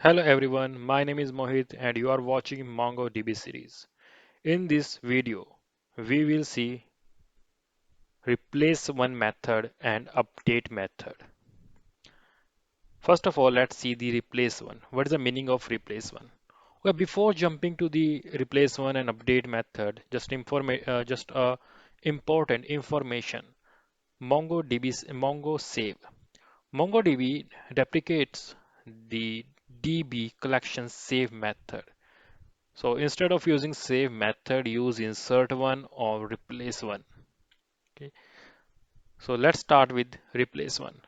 Hello everyone, my name is Mohit and you are watching MongoDB series. In this video, we will see replace one method and update method. First of all, let's see the replace one. What is the meaning of replace one? Well, before jumping to the replace one and update method, just important information. Mongo save. MongoDB deprecates the DB collection save method. So instead of using save method, use insert one or replace one. Okay. So let's start with replace one.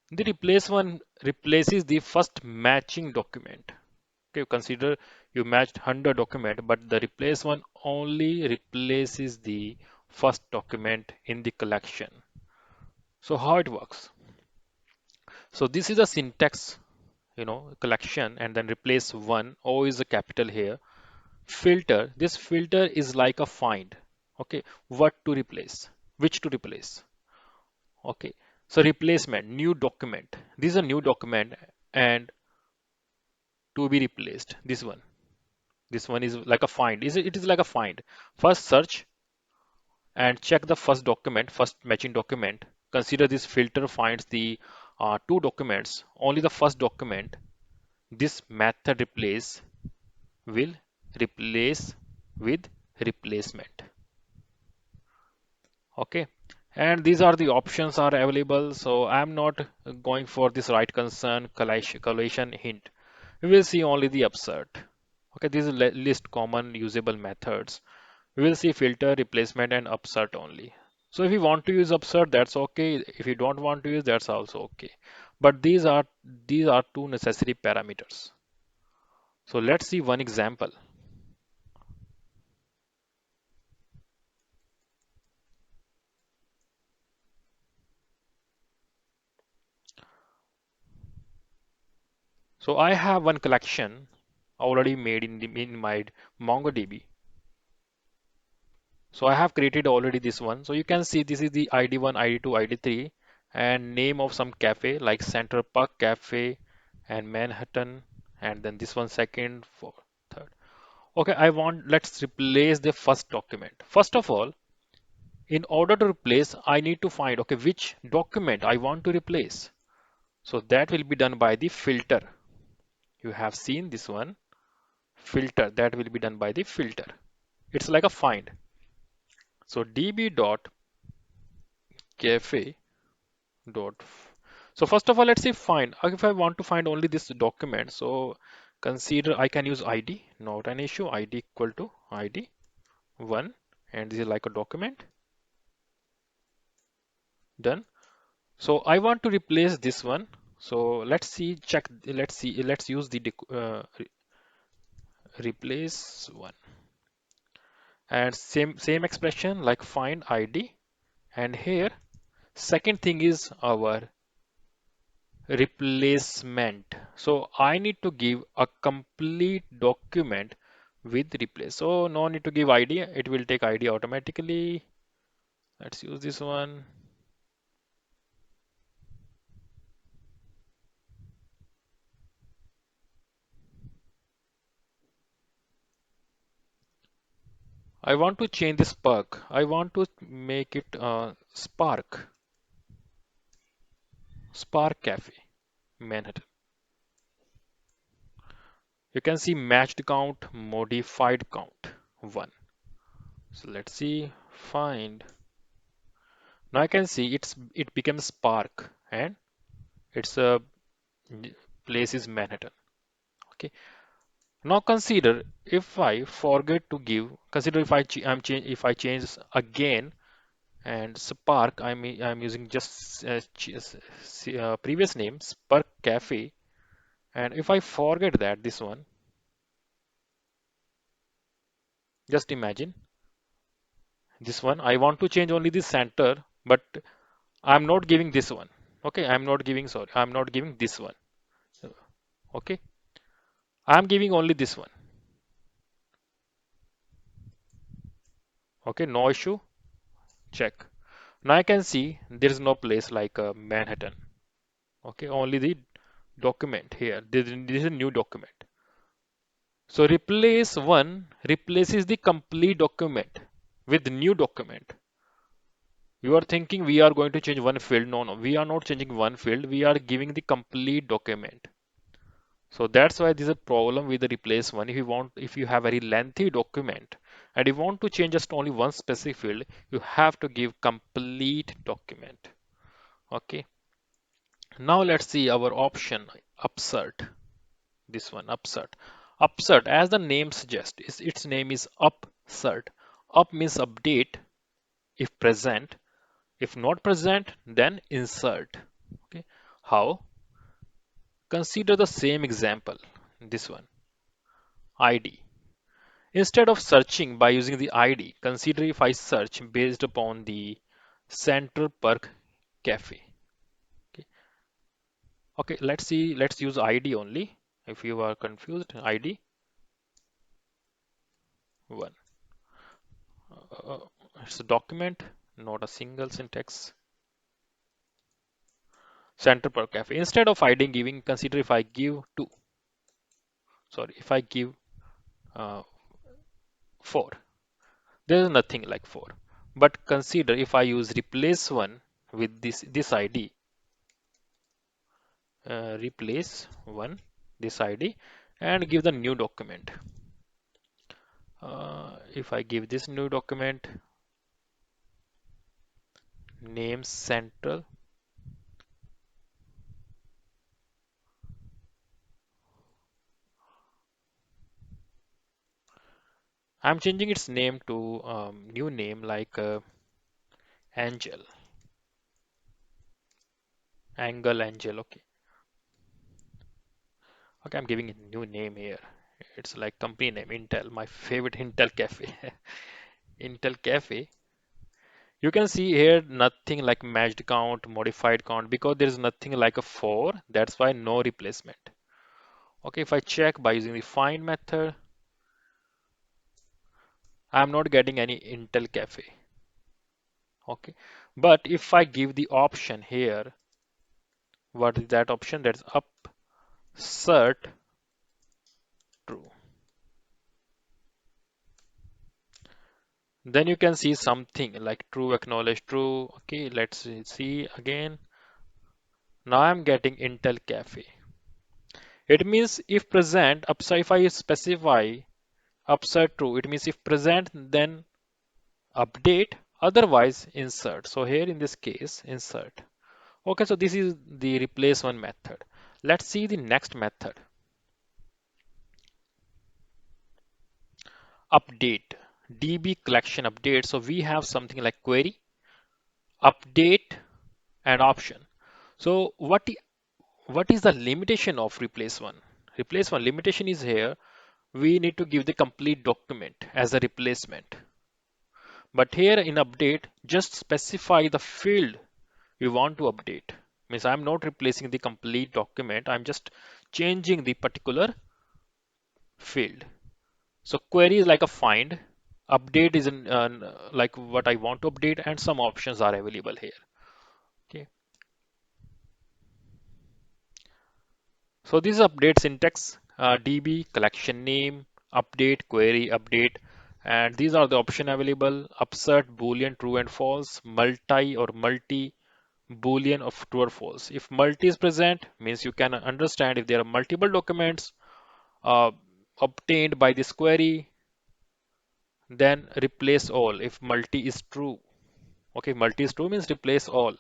The replace one replaces the first matching document. Okay, consider you matched 100 document, but the replace one only replaces the first document in the collection. So how it works? So this is a syntax, collection and then replace one. O is a capital here. Filter, this filter is like a find. Okay, what to replace, which to replace. Okay, so replacement, new document, this is a new document and to be replaced, this one is like a find, it is like a find. First search and check the first matching document. Consider this filter finds the two documents, only the first document. This method replace will replace with replacement. Okay, and these are the options are available, so I'm not going for this right concern collation hint. We will see only the upsert. Okay, this is list common usable methods. We will see filter, replacement and upsert only. So if you want to use upsert, that's okay. If you don't want to use, that's also okay. But these are two necessary parameters. So let's see one example. So I have one collection already made in my MongoDB. So I have created already this one. So you can see this is the ID1, ID2, ID3 and name of some cafe like Central Park Cafe and Manhattan and then this one second, fourth, third. Okay, let's replace the first document. First of all, in order to replace, I need to find, okay, which document I want to replace. So that will be done by the filter. You have seen this one, filter, that will be done by the filter. It's like a find. So db.cafe dot. So first of all, let's say find. If I want to find only this document, so consider I can use ID, not an issue. ID equal to ID one, and this is like a document. Done. So I want to replace this one. So let's see, check. Let's use the replace one and same expression like find ID, and here second thing is our replacement. So I need to give a complete document with replace. So no need to give ID, it will take ID automatically. Let's use this one. I want to change this Spark. I want to make it Spark Cafe, Manhattan. You can see matched count, modified count, 1. So let's see, find. Now I can see it becomes Spark and its place is Manhattan. Okay. Now consider if I forget to give, consider if if I change again and Spark, I'm using just previous name Spark Cafe, and if I forget that this one, just imagine this one. I want to change only the center, but I'm not giving this one. Okay, I'm not giving this one. Okay, I'm giving only this one. Okay, no issue. Check. Now I can see there is no place like Manhattan. Okay, only the document here. This is a new document. So replace one replaces the complete document with new document. You are thinking we are going to change one field. No, no, we are not changing one field. We are giving the complete document. So that's why there's a problem with the replace one. If you have very lengthy document and you want to change just only one specific field, you have to give complete document. Okay. Now let's see our option upsert. This one upsert. Upsert, as the name suggests, its name is upsert. Up means update if present. If not present, then insert. Okay. How? Consider the same example. This one, ID. Instead of searching by using the ID, consider if I search based upon the Central Park Cafe. Okay. Okay, let's see, let's use ID only. If you are confused, ID 1. Uh, it's a document, not a single syntax. Central Park Cafe. Instead of ID giving, consider if I give 2. Sorry, if I give 4. There is nothing like 4. But consider if I use replace 1 with this ID, replace 1 this ID and give the new document. If I give this new document name central, I'm changing its name to new name like Angel, Angle Angel. Okay, okay, I'm giving it new name here. It's like company name Intel, my favorite Intel Cafe. Intel Cafe. You can see here nothing like matched count, modified count because there is nothing like a 4. That's why no replacement. Okay, if I check by using the find method, I'm not getting any Intel Cafe. Okay, but if I give the option here, what is that option? That's upsert true. Then you can see something like true, acknowledge true. Okay, let's see again. Now I'm getting Intel Cafe. It means if present, upside if I specify upside true, it means if present, then update, otherwise insert. So here in this case, insert. Okay, so this is the replace one method. Let's see the next method. Update, DB collection update. So we have something like query, update, and option. So what is the limitation of replace one? Replace one limitation is here. We need to give the complete document as a replacement. But here in update, just specify the field you want to update. Means I'm not replacing the complete document. I'm just changing the particular field. So query is like a find. Update is like what I want to update, and some options are available here. Okay. So this is update syntax, DB, collection name, update, query, update, and these are the option available. Upsert, Boolean, true and false, multi or multi, Boolean of true or false. If multi is present, means you can understand if there are multiple documents uh, obtained by this query, then replace all. If multi is true, okay, multi is true means replace all.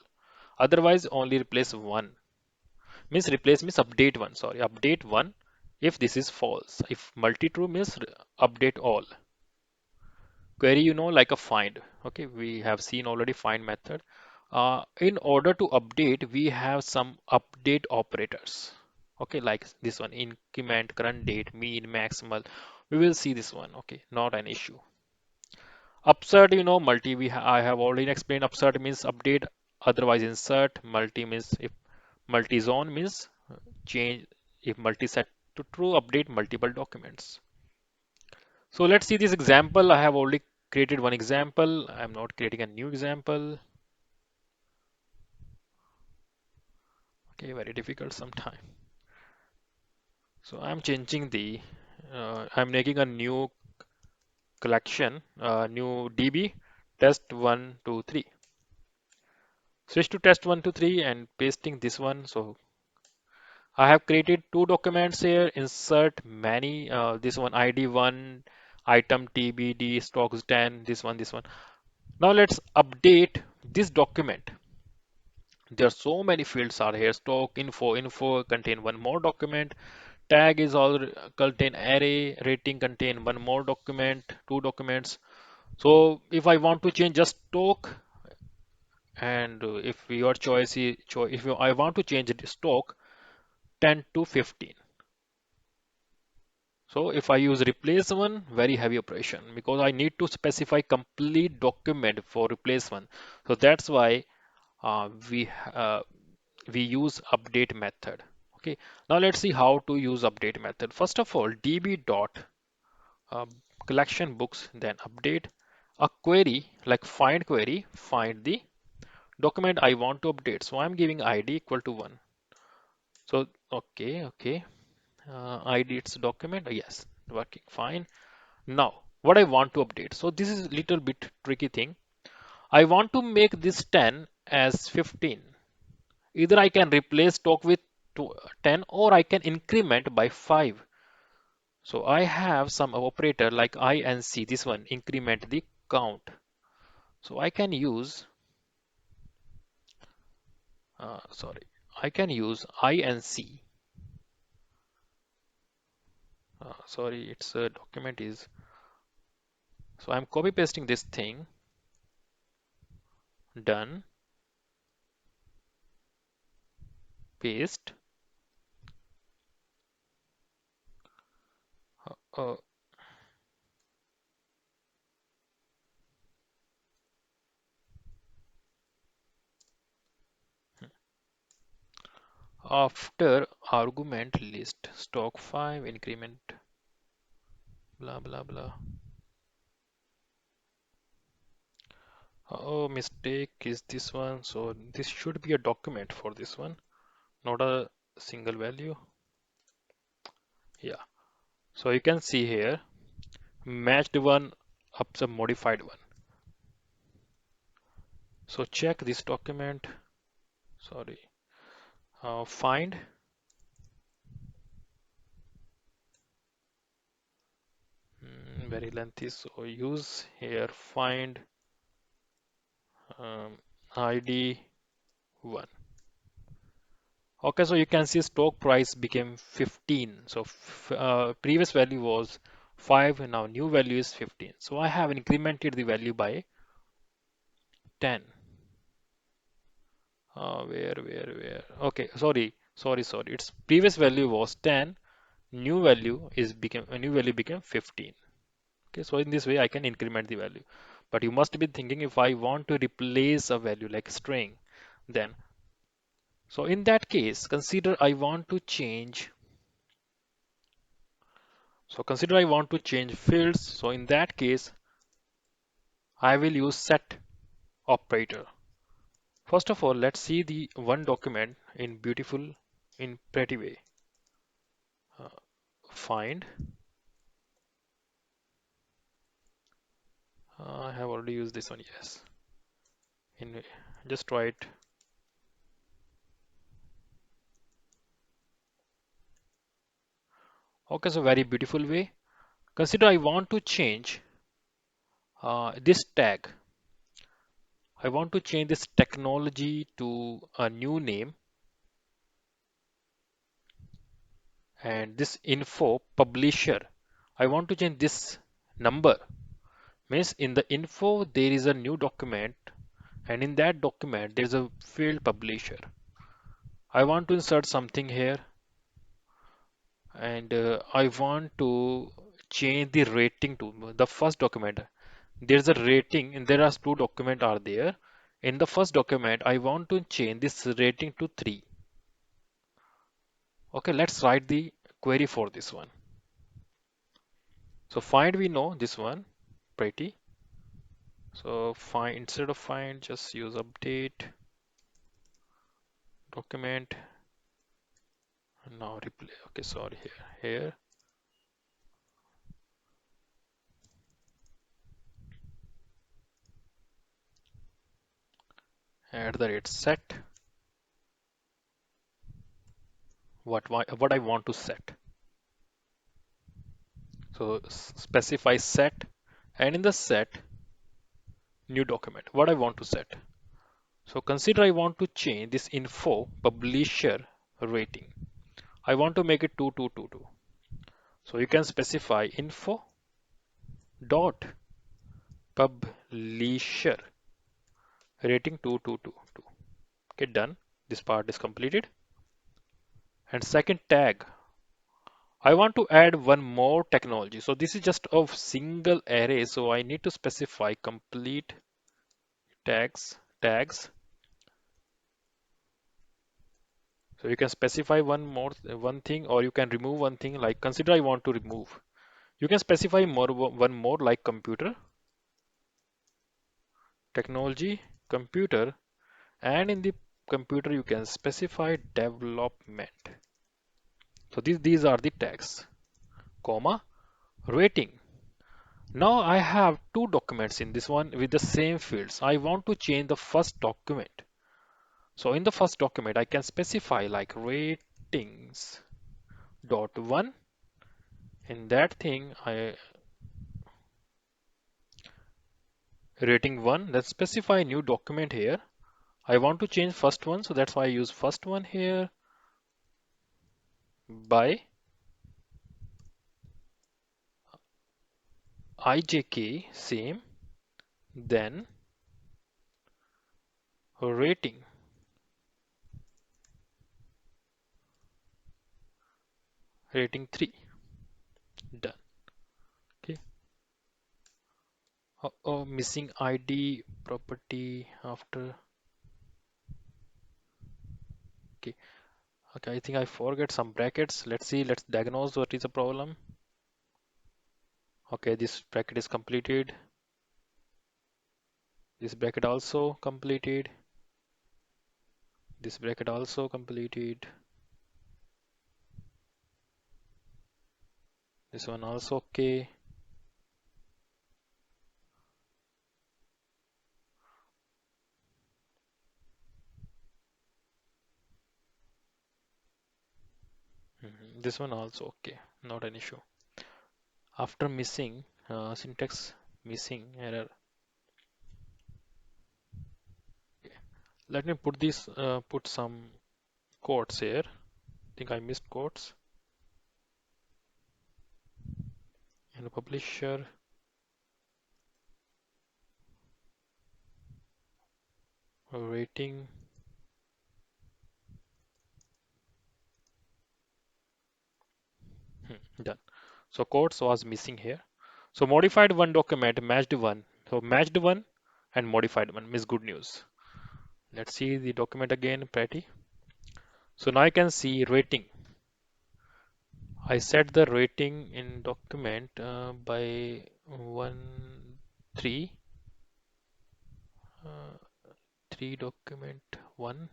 Otherwise, only replace one. Means replace means update one. Sorry, update one if this is false. If multi true means update all. Query, like a find. Okay, we have seen already find method. In order to update, we have some update operators. Okay, like this one, increment, current date, mean, maximal. We will see this one. Okay, not an issue. Upsert, multi. I have already explained. Upsert means update. Otherwise, insert. Multi means if multi is on means change. If multi set to true, update multiple documents. So let's see this example. I have already created one example. I'm not creating a new example. Okay, very difficult sometime. So I'm making a new collection, new DB, test 1, 2, 3. Switch to test 1, 2, 3 and pasting this one. So I have created two documents here, insert many, this one ID1, item TBD, stocks 10, this one. Now let's update this document. There are so many fields are here, stock, info contain one more document, tag is all contain array, rating contain one more document, two documents. So if I want to change just stock and if your choice is, I want to change the stock 10 to 15. So if I use replace one, very heavy operation because I need to specify complete document for replace one. So that's why uh, we uh, we use update method. Okay, now let's see how to use update method. First of all, db dot uh, collection books, then update a query like find query, find the document I want to update. So I'm giving ID equal to 1. So okay, ID it's document. Yes, working fine. Now, what I want to update. So this is a little bit tricky thing. I want to make this 10 as 15. Either I can replace stock with 10 or I can increment by 5. So I have some operator like I and C. This one increment the count. So I can use, sorry, I can use I and C. Sorry, it's a document is. So I'm copy pasting this thing. Done. Paste. Uh, After argument list stock 5 increment blah blah blah. Oh, mistake is this one. So this should be a document for this one, not a single value. Yeah. So you can see here matched one up some modified one. So check this document. Sorry. Find. Very lengthy. So use here find um, ID 1. Okay, so you can see stock price became 15. So previous value was 5, and now new value is 15. So I have incremented the value by 10. Where? Okay, sorry. Its previous value was 10. New value became 15. Okay, so in this way I can increment the value. But you must be thinking if I want to replace a value like string, then so in that case, consider I want to change. So consider I want to change fields. So in that case, I will use set operator. First of all, let's see the one document in pretty way. Uh, Find. I have already used this one. Yes. In just try it. Okay, so very beautiful way. Consider I want to change this tag. I want to change this technology to a new name and this info publisher. I want to change this number. Means in the info there is a new document and in that document there is a field publisher. I want to insert something here and I want to change the rating to the first document. There's a rating and there are two documents are there. In the first document, I want to change this rating to 3. Okay, let's write the query for this one. So find we know this one pretty. So find instead of find just use update document Now replay. Okay, sorry, here. At the rate set. What I want to set. So specify set, and in the set, new document. What I want to set. So consider I want to change this info publisher rating. I want to make it 2222. So you can specify info dot publisher rating 2222. Okay, done. This part is completed. And second tag, I want to add one more technology. So this is just a single array. So I need to specify complete tags. So you can specify one thing, or you can remove one thing. Like consider I want to remove. You can specify one more like computer, technology, computer, and in the computer you can specify development. So these are the tags, comma, rating. Now I have two documents in this one with the same fields. I want to change the first document. So in the first document, I can specify like ratings dot one. In that thing, I rating one. Let's specify new document here. I want to change first one, so that's why I use first one here by ijk same, then rating 3. Done. Okay. Oh, missing ID property after. Okay. Okay, I think I forget some brackets. Let's see, let's diagnose what is the problem. Okay, this bracket is completed. This bracket also completed. This bracket also completed. This one also okay. This one also okay, not an issue. After missing syntax missing error. Okay. Let me put some quotes here. I think I missed quotes. And publisher rating. Done. So quotes was missing here. So modified one document, matched one. So matched one and modified one means good news. Let's see the document again, pretty. So now I can see rating. I set the rating in document by 1 3 uh, 3 document 1.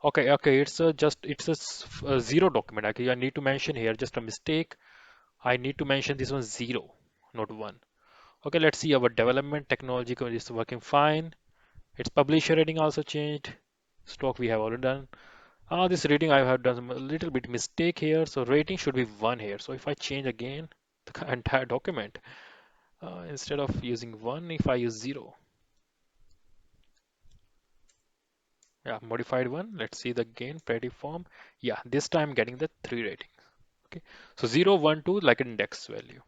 Okay, it's a zero document. Okay, I need to mention here just a mistake. I need to mention this one zero, not one. Okay, let's see our development technology is working fine. Its publisher rating also changed. Stock we have already done. This rating I have done a little bit mistake here. So rating should be 1 here. So if I change again the entire document, instead of using 1, if I use 0, yeah, modified 1. Let's see the gain pretty form. Yeah, this time getting the 3 rating. Okay, so 0, 1, 2 like an index value.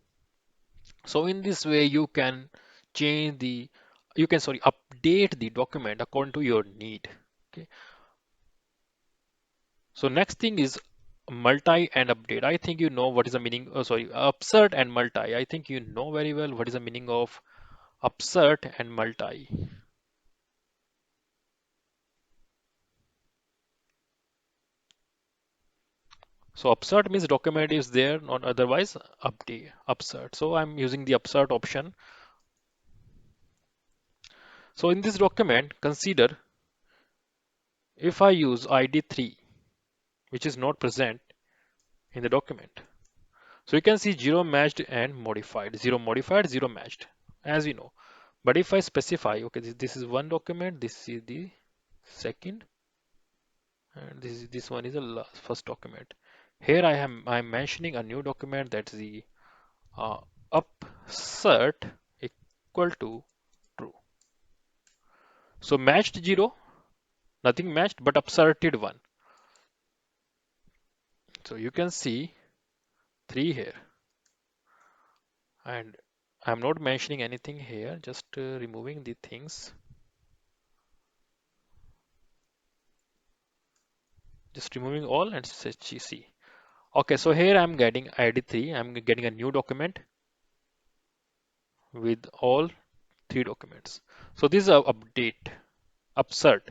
So in this way you can change the update the document according to your need. Okay, so next thing is multi and update. I think you know what is the meaning, upsert and multi. I think you know very well what is the meaning of upsert and multi. So upsert means document is there, not otherwise update upsert. So I'm using the upsert option. So in this document, consider if I use ID 3, which is not present in the document. So you can see 0 matched and modified, 0 modified, 0 matched, as we know. But if I specify, okay, this is one document, this is the second, and this one is the first document. Here I'm mentioning a new document, that's the uh, upsert equal to true. So matched 0, nothing matched, but upserted 1. So you can see 3 here, and I'm not mentioning anything here, just removing the things, just removing all and see. Okay, so here I'm getting ID 3, I'm getting a new document with all 3 documents. So this is a update, upsert.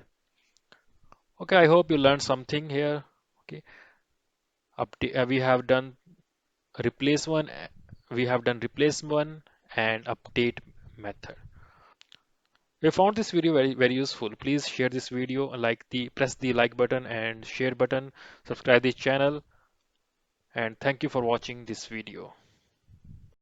Okay, I hope you learned something here. Okay, update, we have done replace one, we have done replace one and update method. We found this video very useful. Please share this video, press the like button and share button, subscribe this channel, and thank you for watching this video.